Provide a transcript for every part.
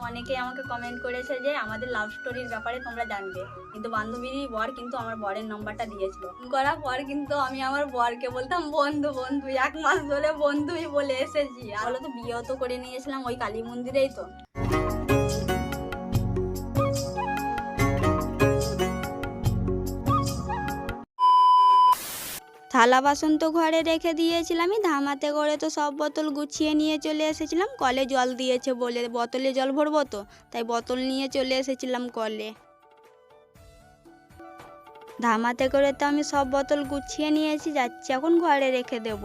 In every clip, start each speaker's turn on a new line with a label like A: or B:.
A: অনেকেই আমাকে কমেন্ট করেছে যে আমাদের লাভ স্টোরির ব্যাপারে তোমরা জানবে, কিন্তু বান্ধবীরই বর কিন্তু আমার বরের নাম্বারটা দিয়েছিল। ফোন করার পর কিন্তু আমি আমার বরকে বলতাম বন্ধু বন্ধু, 1 মাস ধরে বন্ধুই বলে এসেছি। আর হলো তো বিয়েও তো করে নিয়েছিলাম ওই কালী মন্দিরেই তো। থালা বাসন তো ঘরে রেখে দিয়েছিলামই, ধামাতে করে তো সব বোতল গুছিয়ে নিয়ে চলে এসেছিলাম। কলে জল দিয়েছে বলে বোতলে জল ভরবো তো, তাই বোতল নিয়ে চলে এসেছিলাম কলে। ধামাতে করে তো আমি সব বোতল গুছিয়ে নিয়েছি, যাচ্ছি এখন ঘরে রেখে দেব।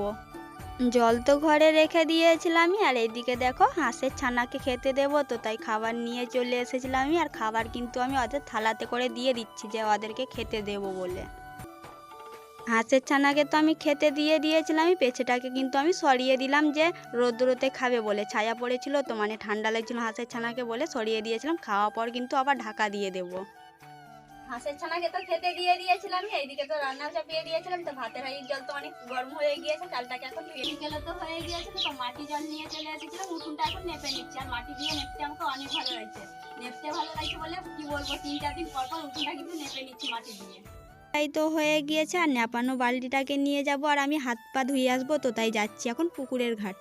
A: জল তো ঘরে রেখে দিয়েছিলামই, আর এইদিকে দেখো হাঁসের ছানাকে খেতে দেবো তো, তাই খাবার নিয়ে চলে এসেছিলামই। আর খাবার কিন্তু আমি ওদের থালাতে করে দিয়ে দিচ্ছি যে ওদেরকে খেতে দেবো বলে। হাঁসের ছানাকে তো আমি খেতে দিয়ে দিয়েছিলাম, পেছেটাকে কিন্তু আমি সরিয়ে দিলাম যে রোদ্রুতে খাবে বলে, ছায়া পড়েছিল তো মানে ঠান্ডা লাগছিল হাঁসের ছানাকে বলে সরিয়ে দিয়েছিলাম। খাওয়া পর কিন্তু আবার ঢাকা দিয়ে দেব। হাঁসের ছানাকে তো খেতে দিয়ে দিয়েছিলাম, এইদিকে তো রান্না চাপিয়ে দিয়েছিলাম। তো ভাতের হাঁড়ির জল তো অনেক গরম হয়ে গিয়েছে, চালটাকে এখন বিকেলে তো হয়ে গিয়েছে। তো মাটি জল নিয়ে চলে এসেছিলাম, উঠোনটা এখন নেপে নিচ্ছি। আর মাটি দিয়ে নেপতে আমাকে অনেক ভালো লাগছে, নেপতে ভালো লাগছে বলে কি বলবো, 3-4 দিন পর পর উঠোনটা কিন্তু নেপে নিচ্ছি মাটি দিয়ে। তাই তো হয়ে গিয়েছে, আর নেপানো বালতিটাকে নিয়ে যাব আর আমি হাত পা ধুয়ে আসবো তো, তাই যাচ্ছি এখন পুকুরের ঘাট।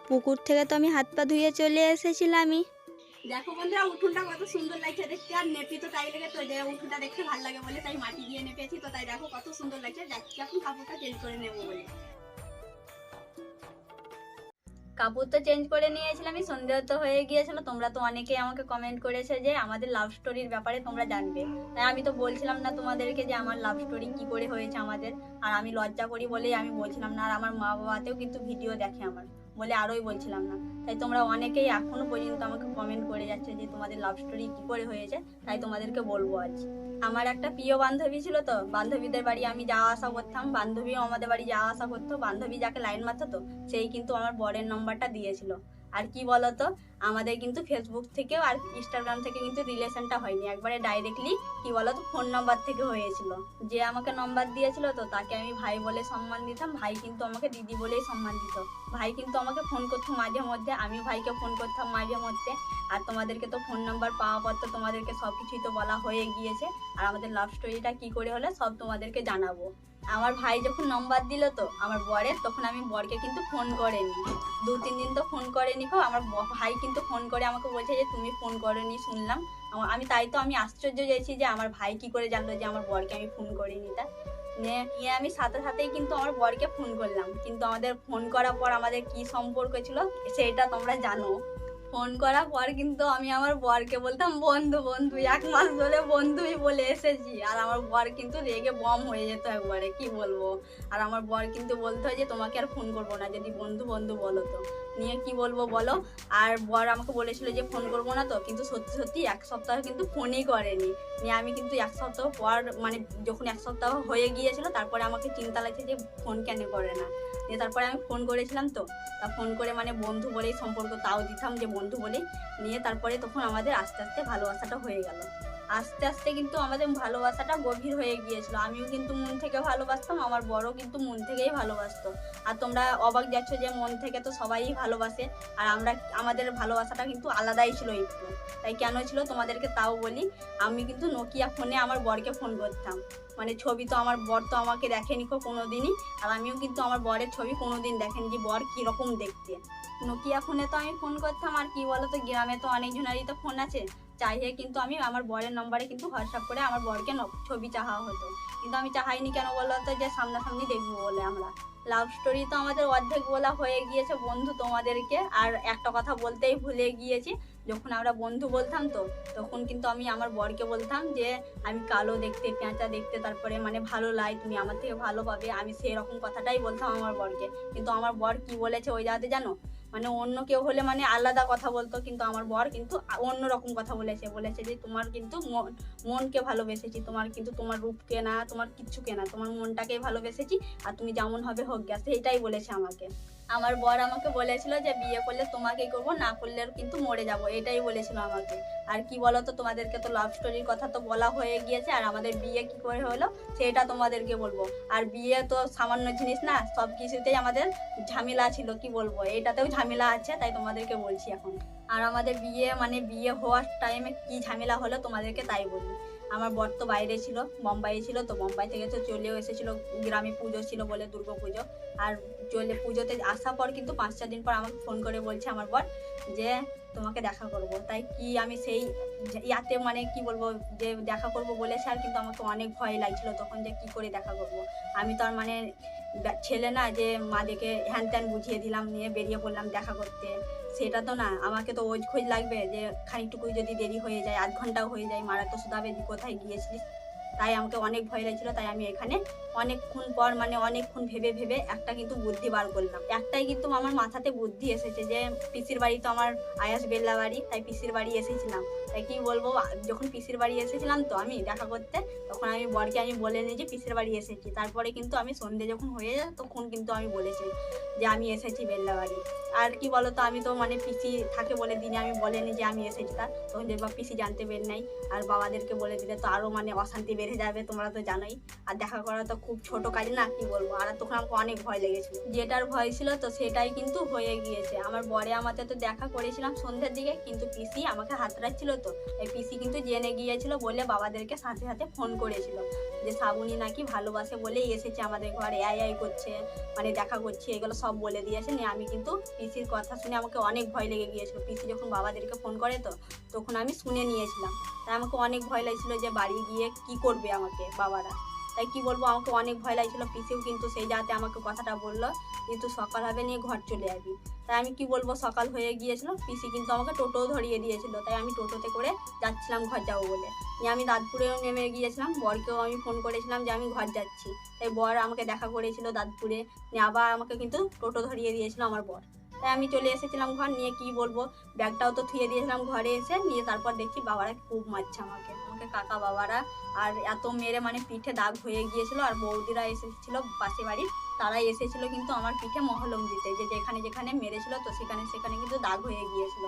A: পুকুর থেকে তো আমি হাত পা ধুয়ে চলে এসেছিলামই। দেখো বন্ধুরা উঠোনটা কত সুন্দর লাগছে দেখতে, আর নেপি তো তাই লেগে তো যে উঠোনটা দেখতে ভালো লাগে বলে তাই মাটি দিয়ে নেপেছি তো, তাই দেখো কত সুন্দর লাগছে। যাচ্ছি এখন কাপড়টা চেঞ্জ করে নেবো বলে। কাপড় তো চেঞ্জ করে নিয়েছিলাম, আমি সন্ধ্যা তো হয়ে গিয়েছিল। তোমরা তো অনেকেই আমাকে কমেন্ট করেছে যে আমাদের লাভ স্টোরির ব্যাপারে তোমরা জানবে, তাই আমি তো বলছিলাম না তোমাদেরকে যে আমার লাভ স্টোরি কি করে হয়েছে আমাদের। আর আমি লজ্জা করি বলেই আমি বলছিলাম না, আর আমার মা বাবাতেও কিন্তু ভিডিও দেখে আমার বলে আরোই বলছিলাম না। তাই তোমরা অনেকেই এখনো পর্যন্ত আমাকে কমেন্ট করে যাচ্ছে যে তোমাদের লাভ স্টোরি কি করে হয়েছে, তাই তোমাদেরকে বলবো আজ। আমার একটা প্রিয় বান্ধবী ছিল তো, বান্ধবীদের বাড়ি আমি যাওয়া আসা করতাম, বান্ধবীও আমাদের বাড়ি যাওয়া আসা করতো। বান্ধবী যাকে লাইন মারতো তো সেই কিন্তু আমার বরের নাম্বারটা দিয়েছিল। আর কি বলতো, আমাদের কিন্তু ফেসবুক থেকেও আর ইনস্টাগ্রাম থেকে কিন্তু রিলেশনটা হয়নি, একবারে ডাইরেক্টলি কি বলতো ফোন নাম্বার থেকে হয়েছিল। যে আমাকে নাম্বার দিয়েছিল তো তাকে আমি ভাই বলে সম্মান দিতাম, ভাই কিন্তু আমাকে দিদি বলেই সম্মান দিত। ভাই কিন্তু আমাকে ফোন করতো মাঝে মধ্যে, আমি ভাইকে ফোন করতাম মাঝে মধ্যে। আর তোমাদেরকে তো ফোন নাম্বার পাওয়া পর তো তোমাদেরকে সব কিছুই তো বলা হয়ে গিয়েছে। আর আমাদের লাভ স্টোরিটা কি করে হলো সব তোমাদেরকে জানাবো। আমার ভাই যখন নাম্বার দিল তো আমার বরের, তখন আমি বরকে কিন্তু ফোন করেনি, 2-3 দিন তো ফোন করেনি। আমার ভাই কিন্তু ফোন করে আমাকে বলছে যে তুমি ফোন করেনি শুনলাম। আমি তাই তো আমি আশ্চর্য যাচ্ছি যে আমার ভাই কি করে জানলো যে আমার বরকে আমি ফোন করিনি। তা নিয়ে আমি সাথে সাথেই কিন্তু আমার বরকে ফোন করলাম, কিন্তু আমাদের ফোন করার পর আমাদের কি সম্পর্ক ছিল সেটা তোমরা জানো। ফোন করার পর কিন্তু আমি আমার বরকে বলতাম বন্ধু বন্ধু, 1 মাস ধরে বন্ধুই বলে এসেছি। আর আমার বর কিন্তু রেগে বম হয়ে যেত একবারে, কি বলবো। আর আমার বর কিন্তু বলতো যে তোমাকে আর ফোন করবো না যদি বন্ধু বন্ধু বলো তো। নিয়ে কি বলবো বলো। আর বর আমাকে বলেছিল যে ফোন করবো না তো, কিন্তু সত্যি সত্যি 1 সপ্তাহ কিন্তু ফোনই করেনি। নিয়ে আমি কিন্তু 1 সপ্তাহ পর মানে যখন 1 সপ্তাহ হয়ে গিয়েছিল তারপরে আমাকে চিন্তা লাগছে যে ফোন কেন করে না। দিয়ে তারপরে আমি ফোন করেছিলাম তো, তা ফোন করে মানে বন্ধু বলেই সম্পর্ক তাও দিতাম যে বন্ধু বলেই। নিয়ে তারপরে তখন আমাদের আস্তে আস্তে ভালোবাসাটা হয়ে গেল। আস্তে আস্তে কিন্তু আমাদের ভালোবাসাটা গভীর হয়ে গিয়েছিল, আমিও কিন্তু মন থেকে ভালোবাসতাম, আমার বড়ও কিন্তু মন থেকেই ভালোবাসতো। আর তোমরা অবাক যাচ্ছ যে মন থেকে তো সবাই ভালোবাসে, আর আমাদের ভালোবাসাটা কিন্তু আলাদাই ছিল একটু। তাই কেন ছিল তোমাদেরকে তাও বলি। আমি কিন্তু নোকিয়া ফোনে আমার বরকে ফোন করতাম, মানে ছবি তো আমার বর তো আমাকে দেখেনি কোনোদিনই, আর আমিও কিন্তু আমার বরের ছবি কোনোদিন দেখেনি যে বর কীরকম দেখতে। নোকিয়া ফোনে তো আমি ফোন করতাম, আর কি বলতো গ্রামে তো অনেকজনেরই তো ফোন আছে, চাইয়ে কিন্তু আমি আমার বরের নম্বরে কিন্তু হোয়াটসঅ্যাপ করে আমার বরকে ছবি চাহা হতো। কিন্তু আমি চাহাইনি কেন বলতো, যে সামনাসামনি দেখবো বলে। আমরা লাভ স্টোরি তো আমাদের অর্ধেক বলা হয়ে গিয়েছে বন্ধু তোমাদেরকে। আর একটা কথা বলতেই ভুলে গিয়েছি, যখন আমরা বন্ধু বলতাম তো তখন কিন্তু আমি আমার বরকে বলতাম যে আমি কালো দেখতে, পেঁচা দেখতে, তারপরে মানে ভালো লাই, তুমি আমার থেকে ভালো পাবে, আমি সেই রকম কথাটাই বলতাম আমার বরকে। কিন্তু আমার বর কি বলেছে ওই জায়গাতে জানো, মানে অন্য কেউ হলে মানে আলাদা কথা বলতো, কিন্তু আমার বর কিন্তু অন্য রকম কথা বলেছে যে তোমার কিন্তু মনকে ভালোবেসেছি, তোমার কিন্তু তোমার রূপকে না, তোমার কিচ্ছুকে না, তোমার মনটাকেই ভালোবেসেছি, আর তুমি যেমন হবে হোক গেছে, এটাই বলেছে আমাকে। আমার বর আমাকে বলেছিল যে বিয়ে করলে তোমাকেই করবো, না করলে কিন্তু মরে যাব, এটাই বলেছিল আমাকে। আর কি বলতো, তোমাদেরকে তো লাভ স্টোরির কথা তো বলা হয়ে গিয়েছে, আর আমাদের বিয়ে কি করে হলো সেটা তোমাদেরকে বলবো। আর বিয়ে তো সামান্য জিনিস না, সব কিছুতেই আমাদের ঝামেলা ছিল, কি বলবো, এটাতেও ঝামেলা আছে, তাই তোমাদেরকে বলছি এখন। আর আমাদের বিয়ে হওয়ার টাইমে কি ঝামেলা হলো তোমাদেরকে তাই বলি। আমার বর তো বাইরে ছিল, বোম্বাই ছিল, তো বোম্বাই থেকে তো চলেও এসেছিল, গ্রামে পুজো ছিল বলে, দুর্গা পুজো। আর চলে পুজোতে আসার পর কিন্তু 5-4 দিন পর আমাকে ফোন করে বলছে আমার বর যে তোমাকে দেখা করব। তাই কি আমি সেই ইয়াতে কি বলবো, যে দেখা করব বলেছে, আর কিন্তু আমাকে অনেক ভয় লাগছিল তখন যে কি করে দেখা করব। আমি তো আর ছেলে না যে মাদেরকে হ্যান ত্যান বুঝিয়ে দিলাম নিয়ে বেরিয়ে পড়লাম দেখা করতে, সেটা তো না। আমাকে তো ওই খোঁজ লাগবে যে খানিকটুকুই যদি দেরি হয়ে যায়, 1/2 ঘন্টাও হয়ে যায়, মারা তো শুধাবে যে কোথায় গিয়েছিলিস। তাই আমাকে অনেক ভয় লাগছিল। তাই আমি এখানে অনেকক্ষণ পর অনেকক্ষণ ভেবে ভেবে একটা কিন্তু বুদ্ধি বার করলাম। একটাই কিন্তু আমার মাথাতে বুদ্ধি এসেছে যে পিসির বাড়ি তো আমার আয়াস বেল্লা বাড়ি, তাই পিসির বাড়ি এসেছিলাম। তাই কি বলবো, যখন পিসির বাড়ি এসেছিলাম তো আমি দেখা করতে, তখন আমি বরকে বলে নিই যে পিসির বাড়ি এসেছি। তারপরে কিন্তু আমি সন্ধে যখন হয়ে যায় তখন কিন্তু আমি বলেছি যে আমি এসেছি বেল্লা বাড়ি। আর কি বলতো, আমি তো পিসি থাকে বলে দিনে আমি বলেনি যে আমি এসেছি, তার তখন যে পিসি জানতে বের নাই। আর বাবাদেরকে বলে দিলে তো আরো অশান্তি বেড়ে যাবে, তোমরা তো জানোই। আর দেখা করা তো খুব ছোট কাজ না, কি বলবো। আর তখন আমাকে অনেক ভয় লেগেছিল, যেটার ভয় ছিল তো সেটাই কিন্তু হয়ে গিয়েছে। আমার বরে আমাদের তো দেখা করেছিলাম সন্ধ্যের দিকে, কিন্তু পিসি আমাকে হাতড়াচ্ছিল, তো এই পিসি কিন্তু জেনে গিয়েছিল বলে বাবাদেরকে সাথে সাথে ফোন করেছিল যে শ্রাবণী নাকি ভালোবাসে বলেই এসেছে আমাদের ঘরে, আই করছে, দেখা করছে, এগুলো সব বলে দিয়েছে। নিয়ে আমি কিন্তু পিসির কথা শুনে আমাকে অনেক ভয় লেগে গিয়েছিল। পিসি যখন বাবাদেরকে ফোন করে তো তখন আমি শুনে নিয়েছিলাম। তাই আমাকে অনেক ভয় লাগছিল যে বাড়ি গিয়ে কি করবে আমাকে বাবারা। তাই কি বলবো, আমাকে অনেক ভয় লাগছিল। পিসিও কিন্তু সেই যাতে আমাকে কথাটা বললো কিন্তু সকাল হবে নিয়ে ঘর চলে যাবি। তাই আমি কি বলবো, সকাল হয়ে গিয়েছিল, পিসি কিন্তু আমাকে টোটোও ধরিয়ে দিয়েছিল। তাই আমি টোটোতে করে যাচ্ছিলাম ঘর যাবো বলে। নিয়ে আমি দাঁতপুরেও নেমে গিয়েছিলাম, বরকেও আমি ফোন করেছিলাম যে আমি ঘর যাচ্ছি। তাই বর আমাকে দেখা করেছিল দাঁতপুরে, নিয়ে আবার আমাকে কিন্তু টোটো ধরিয়ে দিয়েছিল আমার বর। তাই আমি চলে এসেছিলাম ঘর নিয়ে। কি বলবো, ব্যাগটাও তো থুয়ে দিয়েছিলাম ঘরে এসে। নিয়ে তারপর দেখছি বাবারা খুব মারছে আমাকে কাকা বাবারা। আর এত মেরে পিঠে দাগ হয়ে গিয়েছিল। আর বৌদিরা এসেছিল পাশে বাড়ির, তারাই এসেছিল কিন্তু আমার পিঠে মহলম দিতে, যে যেখানে যেখানে মেরেছিল তো সেখানে সেখানে কিন্তু দাগ হয়ে গিয়েছিল।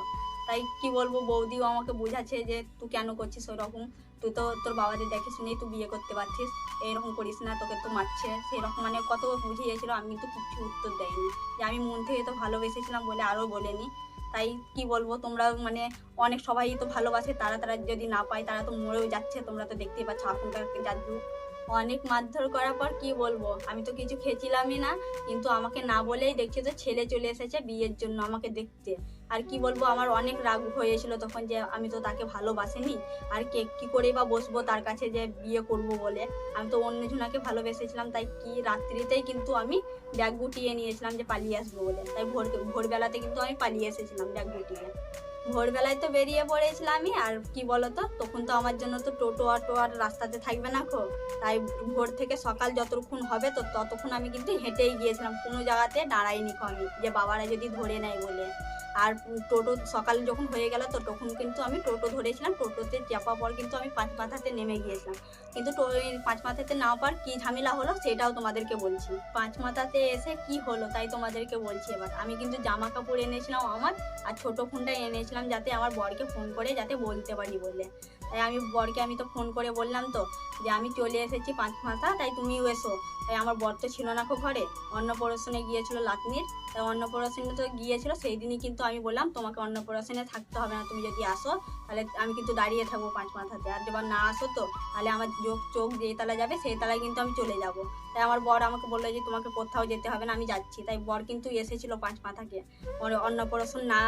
A: তাই কি বলবো, বৌদিও আমাকে বোঝাচ্ছে যে তুই কেন করছিস ওরকম, তুই তো তোর বাবাদের দেখে শুনেই তুই বিয়ে করতে পারছিস, এইরকম করিস না, তোকে তো মারছে। সেরকম কত বুঝিয়েছিল, আমি তো কিছু উত্তর দেয়নি, যে আমি মন থেকে তো ভালোবেসেছিলাম বলে আরও বলেনি। তাই কি বলবো, তোমরা অনেক সবাই তো ভালোবাসে, তারা যদি না পায় তারা তো মরেও যাচ্ছে। তোমরা তো দেখতেই পাচ্ছ এখনকার যার যুগ। অনেক মারধর করার পর কি বলবো, আমি তো কিছু খেয়েছিলামই না, কিন্তু আমাকে না বলেই দেখছি তো ছেলে চলে এসেছে বিয়ের জন্য আমাকে দেখতে। আর কি বলবো, আমার অনেক রাগ হয়েছিল তখন যে আমি তো তাকে ভালোবাসিনি, আর কি করেই বা বসবো তার কাছে যে বিয়ে করব বলে। আমি তো অন্য জনাকে ভালোবেসেছিলাম। তাই কি রাত্রিতেই কিন্তু আমি ব্যাগ গুটিয়ে নিয়েছিলাম যে পালিয়ে আসবো বলে। তাই ভোরবেলাতে কিন্তু আমি পালিয়ে এসেছিলাম ব্যাগ গুটিয়ে। ভোরবেলায় তো বেরিয়ে পড়েছিলাম আমি। আর কি বলতো, তখন তো আমার জন্য তো টোটো অটো আর রাস্তাতে থাকবে না খো। তাই ভোর থেকে সকাল যতক্ষণ হবে তো ততক্ষণ আমি কিন্তু হেঁটেই গিয়েছিলাম, কোনো জায়গাতে দাঁড়াইনি আমি যে বাবারা যদি ধরে নেয় বলে। আর টোটো সকাল যখন হয়ে গেল তো তখন কিন্তু আমি টোটো ধরেছিলাম। টোটোতে চাপা পর কিন্তু আমি 5 মাথাতে নেমে গিয়েছিলাম। কিন্তু 5 মাথাতে না পার কি ঝামেলা হলো সেটাও তোমাদেরকে বলছি। 5 মাথাতে এসে কি হলো তাই তোমাদেরকে বলছি। এবার আমি কিন্তু জামা কাপড় এনেছিলাম আমার, আর ছোট ফোনটা এনেছিলাম যাতে আমার বরকে ফোন করে যাতে বলতে পারি বলে। তাই আমি বরকে তো ফোন করে বললাম তো যে আমি চলে এসেছি 5 মাথা, তাই তুমিও এসো। তাই আমার বর তো ছিল না ঘরে, অন্নপ্রাশনে গিয়েছিল লাতনির। তাই অন্নপ্রাশনে তো গিয়েছিল, সেই দিনই কিন্তু আমি বললাম তোমাকে অন্নপ্রাশনে থাকতে হবে না, তুমি যদি আসো তাহলে আমি কিন্তু দাঁড়িয়ে থাকবো 5 মাথাতে। আর যখন না আসো তো তাহলে আমার চোখ যেই তালা যাবে সেই তালায় কিন্তু আমি চলে যাব। তাই আমার বর আমাকে বললো যে তোমাকে কোথাও যেতে হবে না, আমি যাচ্ছি। তাই বর কিন্তু এসেছিল 5 মাথাকে অন্নপ্রাশন না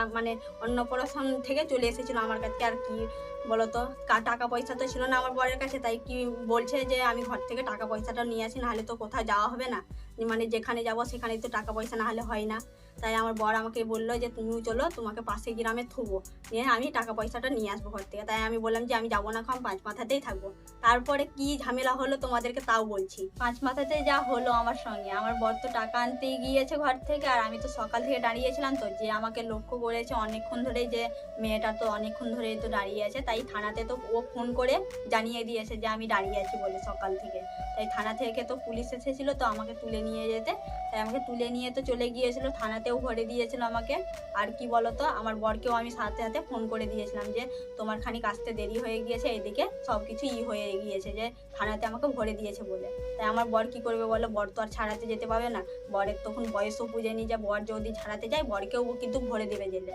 A: অন্নপ্রাশন থেকে চলে এসেছিল আমার কাছে। আর কি বলতো, টাকা পয়সা তো ছিল না আমার বরের কাছে। তাই কি বলছে যে আমি ঘর থেকে টাকা পয়সাটা নিয়ে আসি, নাহলে তো কোথাও যাওয়া হবে না, যেখানে যাব সেখানে তো টাকা পয়সা না হলে হয় না। তাই আমার বর আমাকে বললো যে তুমিও চলো, তোমাকে পাশে গ্রামে থুবো, নিয়ে আমি টাকা পয়সাটা নিয়ে আসবো ঘর থেকে। তাই আমি বললাম যে আমি যাবো না, আমি 5 মাথাতেই থাকবো। তারপরে কি ঝামেলা হলো তোমাদেরকে তাও বলছি। 5 মাথাতে যা হলো আমার সঙ্গে, আমার বর তো টাকা আনতেই গিয়েছে ঘর থেকে, আর আমি তো সকাল থেকে দাঁড়িয়েছিলাম তো, যে আমাকে লক্ষ্য করেছে অনেকক্ষণ ধরে যে মেয়েটা তো অনেকক্ষণ ধরে তো দাঁড়িয়ে আছে। তাই থানাতে তো ও ফোন করে জানিয়ে দিয়েছে যে আমি দাঁড়িয়ে আছি বলে সকাল থেকে। তাই থানা থেকে তো পুলিশ এসেছিল তো আমাকে তুলে নিয়ে যেতে। তাই আমাকে তুলে নিয়ে তো চলে গিয়েছিল, থানাতেও ভরে দিয়েছিল আমাকে। আর কি বলতো, আমার বরকেও আমি সাথে সাথে ফোন করে দিয়েছিলাম যে তোমার খানিক আসতে দেরি হয়ে গিয়েছে, এদিকে সব কিছু হয়ে গিয়েছে, যে থানাতে আমাকে ভরে দিয়েছে বলে। তাই আমার বর কি করবে বলো, বর তো আর ছাড়াতে যেতে পারবে না, বরের তখন বয়সও পুজেনি যে বর যদি ছাড়াতে যায় বরকেও কিন্তু ভরে দেবে জেলে।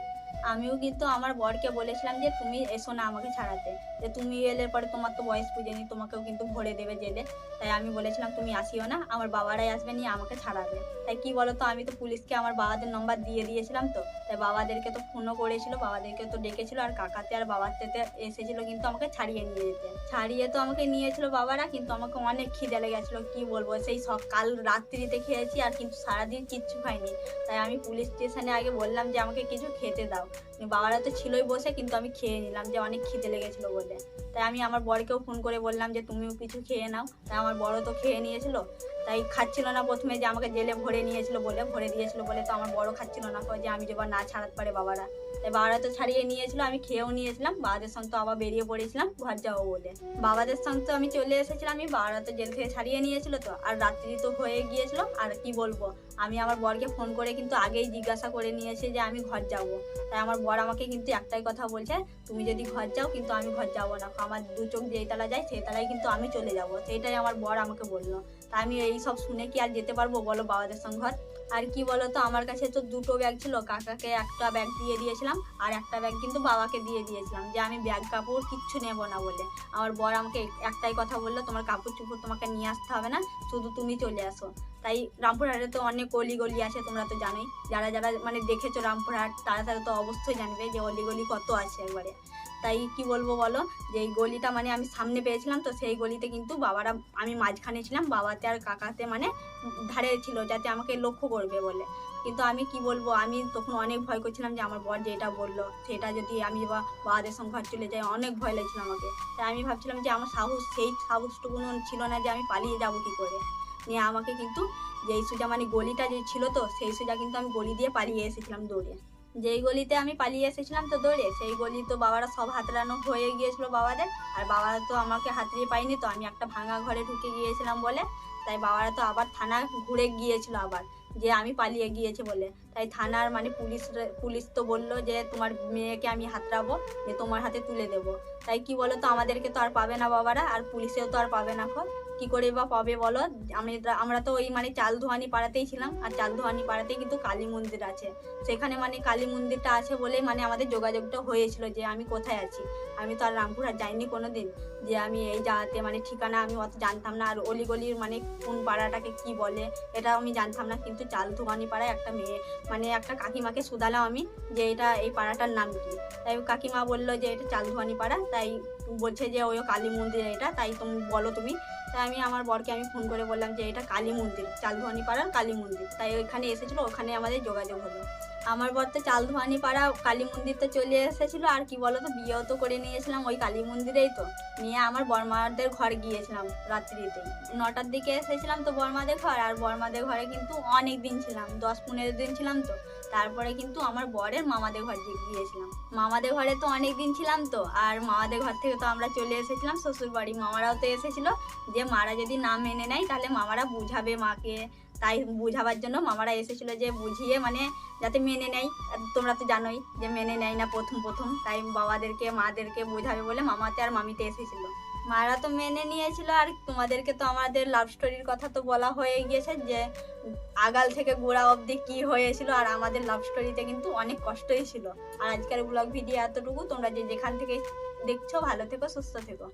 A: আমিও কিন্তু আমার বরকে বলেছিলাম যে তুমি এসো না আমাকে ছাড়াতে, যে তুমি এলে পরে তোমার তো বয়স পুজেনি, তোমাকেও কিন্তু ভরে দেবে জেলে। তাই আমি বলেছিলাম তুমি আসিও না, আমার বাবারাই আসবে নিয়ে আমাকে ছাড়াবে। তাই কি বলতো, আমি তো পুলিশকে আমার বাবাদের নম্বর দিয়ে দিয়েছিলাম, তো তাই বাবাদেরকে তো ফোনও করেছিল, বাবাদেরকে তো ডেকেছিল, আর কাকাতে আর বাবাতে এসেছিল কিন্তু আমাকে ছাড়িয়ে নিয়ে যেতে। ছাড়িয়ে তো আমাকে নিয়েছিল বাবারা, কিন্তু আমাকে অনেক খিদে লেগেছিল, কি বলবো, সেই সকাল রাত্রিতে খেয়েছি আর কিন্তু সারাদিন কিচ্ছু খাইনি। তাই আমি পুলিশ স্টেশনে আগে বললাম যে আমাকে কিছু খেতে দাও। বাবারা তো ছিলই বসে, কিন্তু আমি খেয়ে নিলাম যে অনেক খিদে লেগেছিল বলে। তাই আমি আমার বরকেও ফোন করে বললাম যে তুমিও কিছু খেয়ে নাও। তাই আমার বড় তো খেয়ে নিয়েছিল, তাই খাচ্ছিল না প্রথমে, যে আমাকে জেলে ভরে দিয়েছিল বলে তো আমার বড় খাচ্ছিল না, যে আমি যেবার না ছাড়াতে পারে বাবারা। তাই বাবারা তো ছাড়িয়ে নিয়েছিল, আমি খেয়েও নিয়েছিলাম, বাবাদের সঙ্গে তো আবার বেরিয়ে পড়েছিলাম ঘর যাবো বলে। বাবাদের সঙ্গে তো আমি চলে এসেছিলাম, বাবারা তো জেল থেকে ছাড়িয়ে নিয়েছিল, তো আর রাত্রি তো হয়ে গিয়েছিল। আর কি বলবো, আমি আমার বরকে ফোন করে কিন্তু আগেই জিজ্ঞাসা করে নিয়েছি যে আমি ঘর যাব। তাই আমার বর আমাকে কিন্তু একটাই কথা বলছে, তুমি যদি ঘর যাও কিন্তু আমি ঘর যাবো না, আমার দু চোখ যেই তালা যায় সেই তালায় কিন্তু আমি চলে যাব, সেইটাই আমার বর আমাকে বললো। তা আমি এই সব শুনে কি আর যেতে পারবো বলো বাবাদের সঙ্গে ঘর? আর কি বলতো, আমার কাছে তো দুটো ব্যাগ ছিল, কাকাকে একটা ব্যাগ দিয়ে দিয়েছিলাম আর একটা ব্যাগ কিন্তু বাবাকে দিয়ে দিয়েছিলাম, যে আমি ব্যাগ কাপড় কিচ্ছু নেবো না বলে। আমার বর আমাকে একটাই কথা বললো, তোমার কাপড় চুপড় তোমাকে নিয়ে আসতে হবে না, শুধু তুমি চলে আসো। তাই রামপুরহাটে তো অনেক অলিগলি আছে, তোমরা তো জানোই, যারা যারা মানে দেখেছো রামপুরহাট তারা তারা তো অবশ্যই জানবে যে অলিগলি কত আছে একবারে। তাই কি বলবো বলো, যে এই গলিটা মানে আমি সামনে পেয়েছিলাম, তো সেই গলিতে কিন্তু বাবারা, আমি মাঝখানে ছিলাম, বাবাতে আর কাকাতে মানে ধারে ছিল, যাতে আমাকে লক্ষ্য করবে বলে। কিন্তু আমি কি বলবো, আমি তখন অনেক ভয় করছিলাম যে আমার বর যেটা বললো সেটা যদি আমি বাবাদের সঙ্গে ঘর চলে যাই, অনেক ভয় লাগছিল আমাকে। তাই আমি ভাবছিলাম যে আমার সেই সাহসটুকু ছিল না যে আমি পালিয়ে যাবো কি করে। নিয়ে আমাকে কিন্তু যেই সোজা মানে গলিটা যে ছিল, তো সেই সোজা কিন্তু আমি গলি দিয়ে পালিয়ে এসেছিলাম দৌড়ে। যেই গলিতে আমি পালিয়ে এসেছিলাম তো দৌড়ে, সেই গলি তো বাবারা সব হাতড়ানো হয়ে গিয়েছিল বাবাদের, আর বাবারা তো আমাকে হাতড়িয়ে পাইনি, তো আমি একটা ভাঙা ঘরে ঢুকে গিয়েছিলাম বলে। তাই বাবারা তো আবার থানা ঘুরে গিয়েছিল আবার, যে আমি পালিয়ে গিয়েছে বলে। তাই থানার মানে পুলিশ তো বললো যে তোমার মেয়েকে আমি হাতড়াবো, যে তোমার হাতে তুলে দেবো। তাই কি বলো তো, আমাদেরকে তো আর পাবে না বাবারা, আর পুলিশেও তো আর পাবে না, কি করে বা পাবে বলো। আমরা তো ওই মানে চালধোয়ানি পাড়াতেই ছিলাম, আর চালধোয়ানি পাড়াতেই কিন্তু কালী মন্দির আছে, সেখানে মানে কালী মন্দিরটা আছে বলে মানে আমাদের যোগাযোগটা হয়েছিল যে আমি কোথায় আছি। আমি তো আর রামপুরহাট যাইনি কোনো দিন, যে আমি এই জায়গাতে মানে ঠিকানা আমি অত জানতাম না, আর অলিগলির মানে কোন পাড়াটাকে কি বলে এটা আমি জানতাম না। কিন্তু চালধোয়ানি পাড়ায় একটা মেয়ে মানে একটা কাকিমাকে শুধালাম আমি, যে এটা এই পাড়াটার নাম কি। তাই কাকিমা বললো যে এটা চালধোয়ানি পাড়া, তাই বলছে যে ওই কালী মন্দির এটা, তাই তুমি বলো তুমি। তাই আমি আমার বরকে আমি ফোন করে বললাম যে এটা কালী মন্দির, চালধোয়ানি পাড়ার কালী মন্দির। তাই ওইখানে এসেছিলো, ওখানে আমাদের যোগাযোগ হলো। আমার বর তো চালধোয়ানি পাড়া কালী মন্দিরতে চলে এসেছিলো, আর কি বলতো বিয়েও তো করে নিয়েছিলাম ওই কালী মন্দিরেই। তো নিয়ে আমার বর্মাদের ঘর গিয়েছিলাম রাত্রিতেই, 9টার দিকে এসেছিলাম তো বর্মাদের ঘর। আর বর্মাদের ঘরে কিন্তু অনেক দিন ছিলাম, 10-15 দিন ছিলাম। তো তারপরে কিন্তু আমার বরের মামাদের ঘর গিয়েছিলাম, মামাদের ঘরে তো অনেক দিন ছিলাম। তো আর মামাদের ঘর থেকে তো আমরা চলে এসেছিলাম শ্বশুর বাড়ি, মামারাও তো এসেছিলো, যে মারা যদি না মেনে নেয় তাহলে মামারা বুঝাবে মাকে। তাই বুঝাবার জন্য মামারা এসেছিলো, যে বুঝিয়ে মানে যাতে মেনে নেয়। তোমরা তো জানোই যে মেনে নেয় না প্রথম, তাই বাবাদেরকে মাদেরকে বোঝাবে বলে মামাতে আর মামিতে এসেছিল। মারা তো মেনে নিয়েছিল। আর তোমাদেরকে তো আমাদের লাভ স্টোরির কথা তো বলা হয়ে গিয়েছে, যে আগাল থেকে গোড়া অবধি কি হয়েছিল, আর আমাদের লাভ স্টোরিতে কিন্তু অনেক কষ্টই ছিল। আর আজকের ব্লগ ভিডিও এতটুকু, তোমরা যে যেখান থেকে দেখছো ভালো থেকো, সুস্থ থেকো।